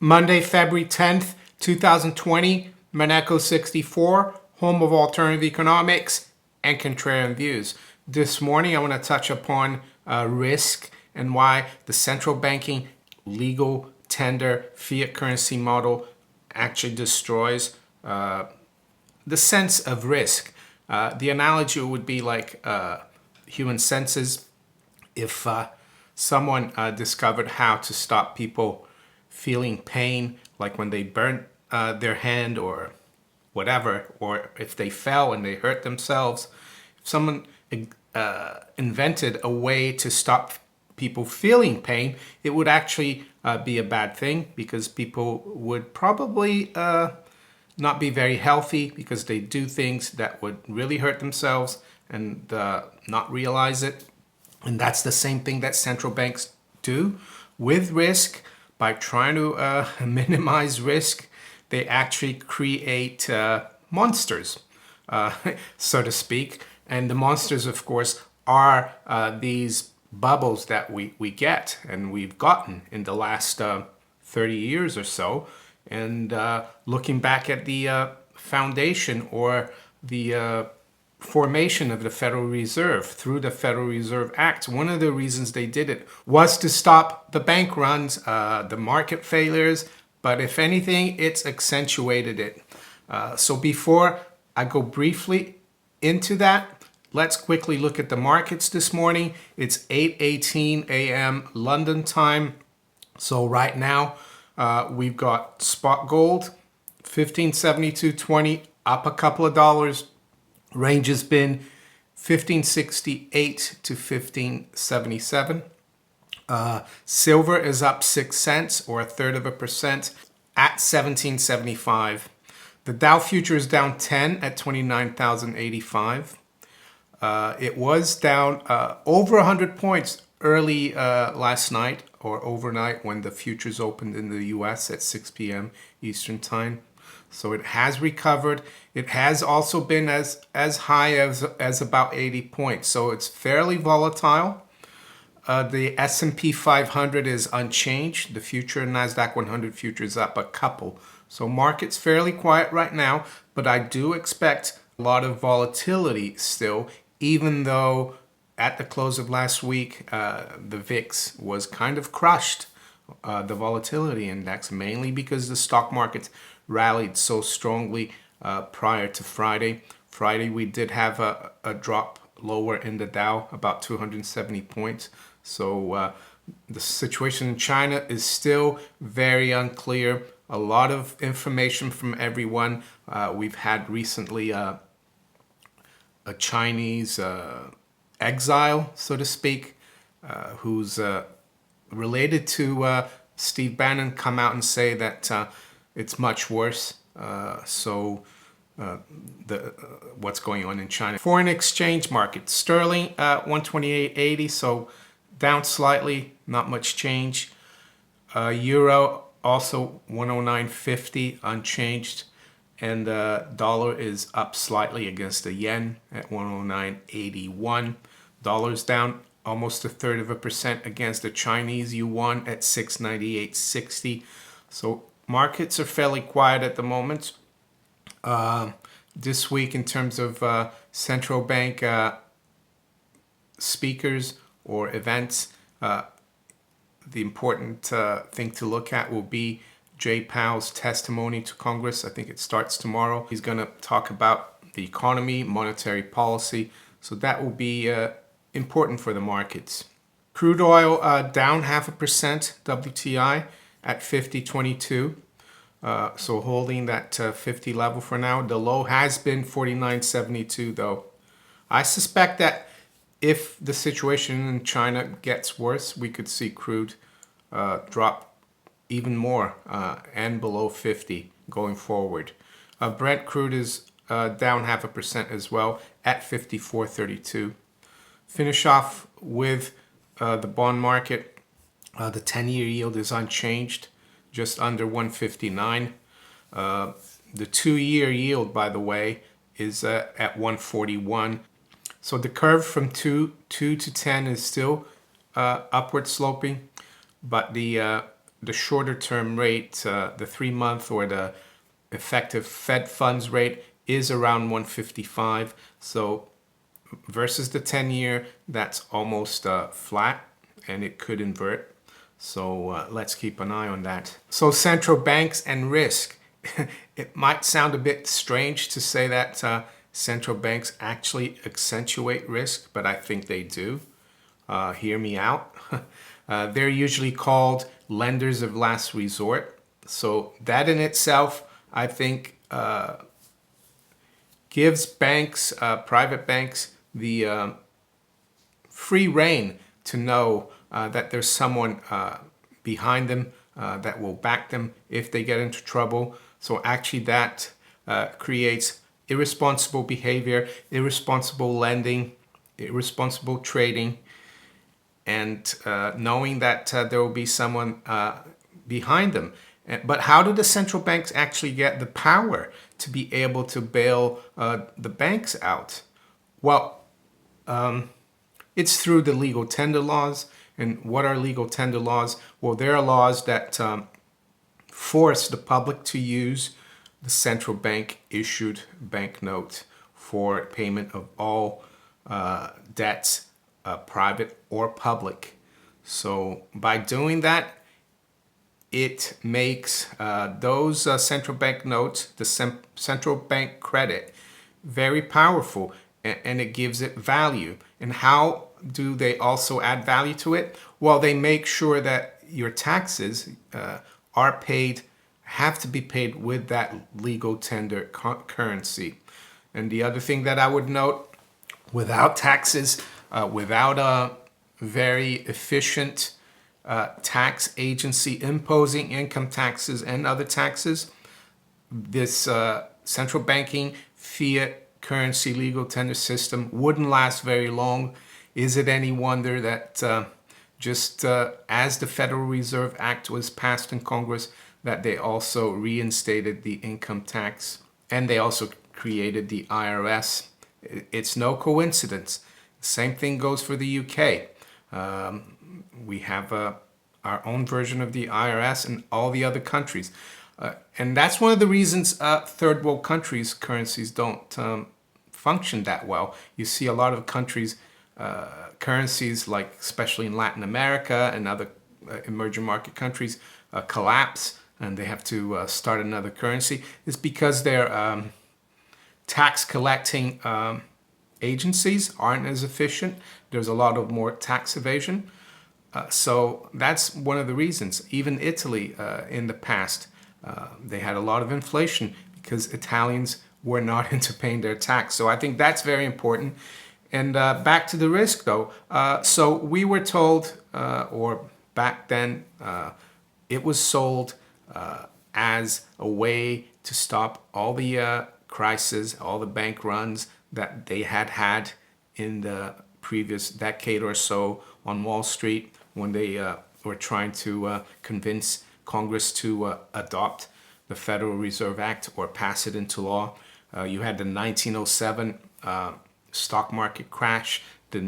Monday, February 10th, 2020, MONERO 64, home of alternative economics and contrarian views. This morning, I want to touch upon risk and why the central banking legal tender fiat currency model actually destroys the sense of risk. The analogy would be like human senses. If someone discovered how to stop people feeling pain, like when they burn their hand or whatever, or if they fell and they hurt themselves, if someone invented a way to stop people feeling pain, it would actually be a bad thing, because people would probably not be very healthy because they do things that would really hurt themselves and not realize it. And that's the same thing that central banks do with risk. By trying to minimize risk, they actually create monsters, so to speak. And the monsters, of course, are these bubbles that we get and we've gotten in the last 30 years or so. And looking back at the foundation or the formation of the Federal Reserve through the Federal Reserve Act, one of the reasons they did it was to stop the bank runs, the market failures, but if anything, it's accentuated it. So before I go briefly into that, let's quickly look at the markets this morning. It's 8:18 a.m. London time. So right now, we've got spot gold, 1572.20, up a couple of dollars. Range has been 1568 to 1577. Silver is up 6 cents or 1/3% at 1775. The Dow future is down 10 at 29,085. It was down over 100 points early last night or overnight when the futures opened in the US at 6 p.m. Eastern time. So it has recovered. It has also been as high as about 80 points. So it's fairly volatile. The S&P 500 is unchanged. The future NASDAQ 100 future is up a couple. So market's fairly quiet right now, but I do expect a lot of volatility still, even though at the close of last week, the VIX was kind of crushed, the volatility index, mainly because the stock market rallied so strongly prior to Friday. Friday, we did have a drop lower in the Dow, about 270 points. So the situation in China is still very unclear. A lot of information from everyone. We've had recently a Chinese exile, so to speak, who's related to Steve Bannon, come out and say that it's much worse. What's going on in China. Foreign exchange market. Sterling 128.80, so down slightly, not much change. Euro also 109.50, unchanged. And the dollar is up slightly against the yen at 109.81. Dollar's down almost 1/3% against the Chinese yuan at 698.60. So markets are fairly quiet at the moment. This week, in terms of central bank speakers or events, the important thing to look at will be Jay Powell's testimony to Congress. I think it starts tomorrow. He's going to talk about the economy, monetary policy. So that will be important for the markets. Crude oil down 0.5%, WTI at 50.22. So holding that 50 level for now. The low has been 49.72 though. I suspect that if the situation in China gets worse, we could see crude drop even more and below 50 going forward. Brent crude is down 0.5% as well at 54.32. Finish off with the bond market. The 10-year yield is unchanged, just under 159. The 2-year yield, by the way, is at 141. So the curve from 2 to 10 is still upward sloping, but the the shorter term rate, the 3-month or the effective Fed funds rate is around 155. So versus the 10-year, that's almost flat, and it could invert. So let's keep an eye on that. So central banks and risk. It might sound a bit strange to say that central banks actually accentuate risk, but I think they do. Hear me out. They're usually called lenders of last resort. So that in itself, I think, gives banks, private banks, the free rein to know that there's someone behind them that will back them if they get into trouble. So actually that creates irresponsible behavior, irresponsible lending, irresponsible trading, and knowing that there will be someone behind them. But how do the central banks actually get the power to be able to bail the banks out? Well, it's through the legal tender laws. And what are legal tender laws? Well, there are laws that force the public to use the central bank issued banknote for payment of all debts, private or public. So by doing that, it makes those central bank notes, the central bank credit, very powerful, and it gives it value. And how do they also add value to it? Well, they make sure that your taxes are paid, have to be paid with that legal tender currency. And the other thing that I would note, without taxes, without a very efficient tax agency imposing income taxes and other taxes, this central banking fiat currency legal tender system wouldn't last very long. Is it any wonder that just as the Federal Reserve Act was passed in Congress, that they also reinstated the income tax and they also created the IRS? It's no coincidence. Same thing goes for the UK. We have our own version of the IRS in all the other countries. And that's one of the reasons third world countries' currencies don't function that well. You see a lot of countries, currencies, like especially in Latin America and other emerging market countries, collapse and they have to start another currency. It's because their tax collecting agencies aren't as efficient. There's a lot of more tax evasion. So that's one of the reasons. Even Italy in the past, they had a lot of inflation because Italians were not into paying their tax. So I think that's very important. And back to the risk though. So we were told, or back then, it was sold as a way to stop all the crises, all the bank runs that they had in the previous decade or so on Wall Street, when they were trying to convince Congress to adopt the Federal Reserve Act or pass it into law. You had the 1907 stock market crash, the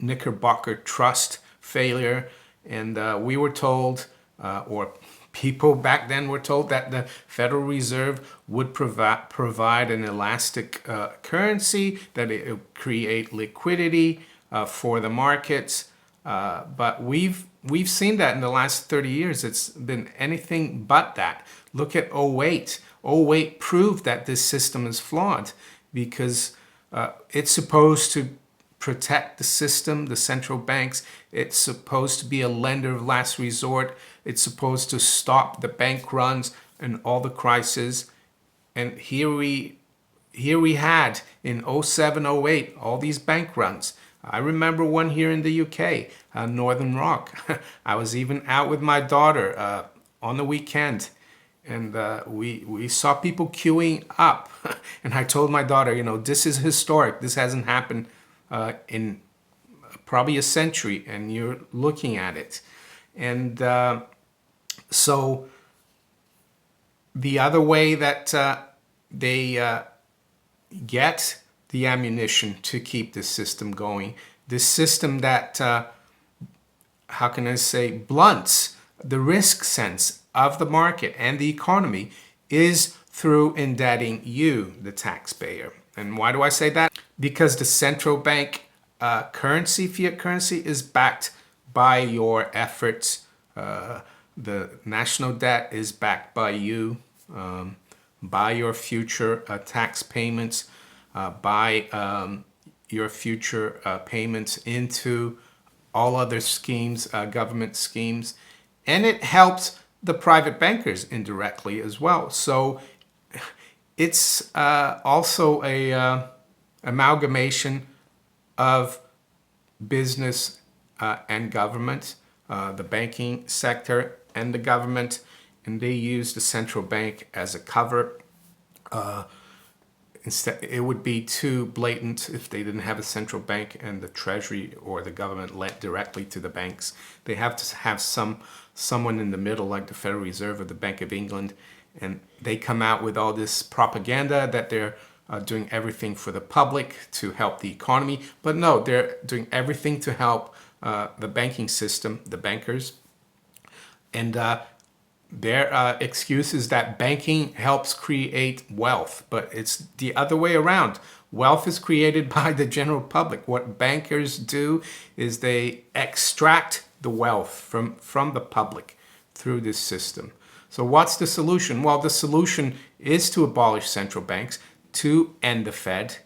Knickerbocker Trust failure, and we were told, or people back then were told, that the Federal Reserve would provide an elastic currency, that it would create liquidity for the markets. But we've seen that in the last 30 years. It's been anything but that. Look at 08. 08 proved that this system is flawed because it's supposed to protect the system, the central banks. It's supposed to be a lender of last resort. It's supposed to stop the bank runs and all the crises. And here we had in 07, 08, all these bank runs. I remember one here in the UK, Northern Rock. I was even out with my daughter on the weekend, and we saw people queuing up. And I told my daughter, you know, this is historic. This hasn't happened in probably a century, and you're looking at it. And so the other way that they get the ammunition to keep this system going, this system that, how can I say, blunts the risk sense of the market and the economy is through indebting you, the taxpayer. And why do I say that? Because the central bank currency, fiat currency, is backed by your efforts. The national debt is backed by you, by your future tax payments, by your future payments into all other schemes, government schemes. And it helps the private bankers indirectly as well. So it's also a amalgamation of business and government, the banking sector and the government, and they use the central bank as a cover. Instead, it would be too blatant if they didn't have a central bank and the treasury or the government lent directly to the banks. They have to have someone in the middle, like the Federal Reserve or the Bank of England, and they come out with all this propaganda that they're doing everything for the public to help the economy. But no, they're doing everything to help the banking system, the bankers. And their excuse is that banking helps create wealth, but it's the other way around. Wealth is created by the general public. What bankers do is they extract the wealth from the public through this system. So what's the solution? Well, the solution is to abolish central banks, to end the Fed.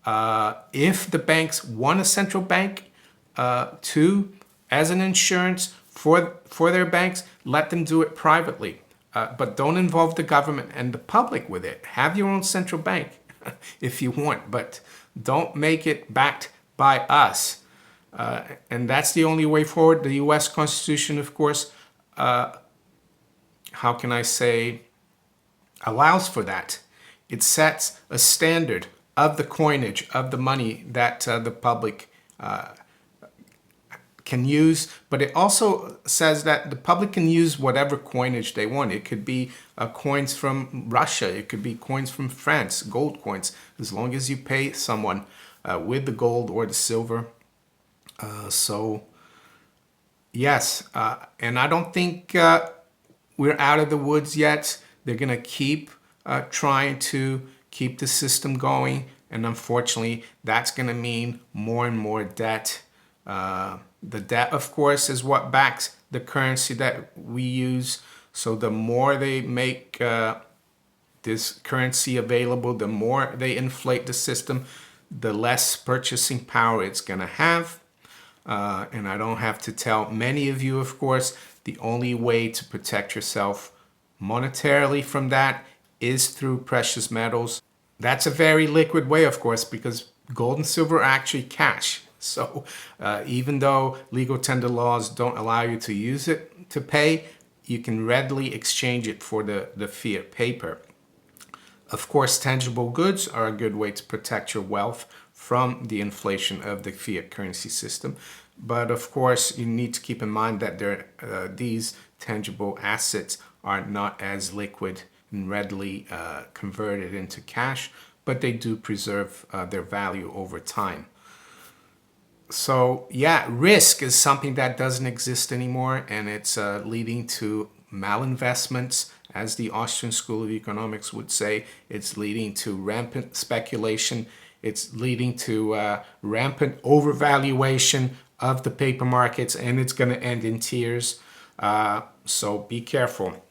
If the banks want a central bank as an insurance for their banks, let them do it privately. But don't involve the government and the public with it. Have your own central bank if you want, but don't make it backed by us. And that's the only way forward. The U.S. Constitution, of course, how can I say, allows for that. It sets a standard of the coinage of the money that the public can use, but it also says that the public can use whatever coinage they want. It could be coins from Russia, it could be coins from France, gold coins, as long as you pay someone with the gold or the silver. So yes, and I don't think we're out of the woods yet. They're going to keep trying to keep the system going, and unfortunately that's going to mean more and more debt. The debt, of course, is what backs the currency that we use. So the more they make this currency available, the more they inflate the system, the less purchasing power it's going to have. And I don't have to tell many of you, of course, the only way to protect yourself monetarily from that is through precious metals. That's a very liquid way, of course, because gold and silver are actually cash. So even though legal tender laws don't allow you to use it to pay, you can readily exchange it for the fiat paper. Of course, tangible goods are a good way to protect your wealth from the inflation of the fiat currency system. But of course, you need to keep in mind that these tangible assets are not as liquid and readily converted into cash, but they do preserve their value over time. So yeah, risk is something that doesn't exist anymore, and it's leading to malinvestments, as the Austrian School of Economics would say. It's leading to rampant speculation. It's leading to rampant overvaluation of the paper markets, and it's going to end in tears. So be careful.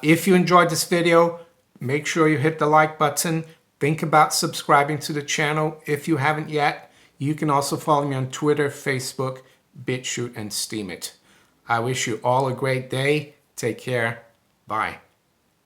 If you enjoyed this video, make sure you hit the like button. Think about subscribing to the channel if you haven't yet. You can also follow me on Twitter, Facebook, BitChute, and Steemit. I wish you all a great day. Take care. Bye.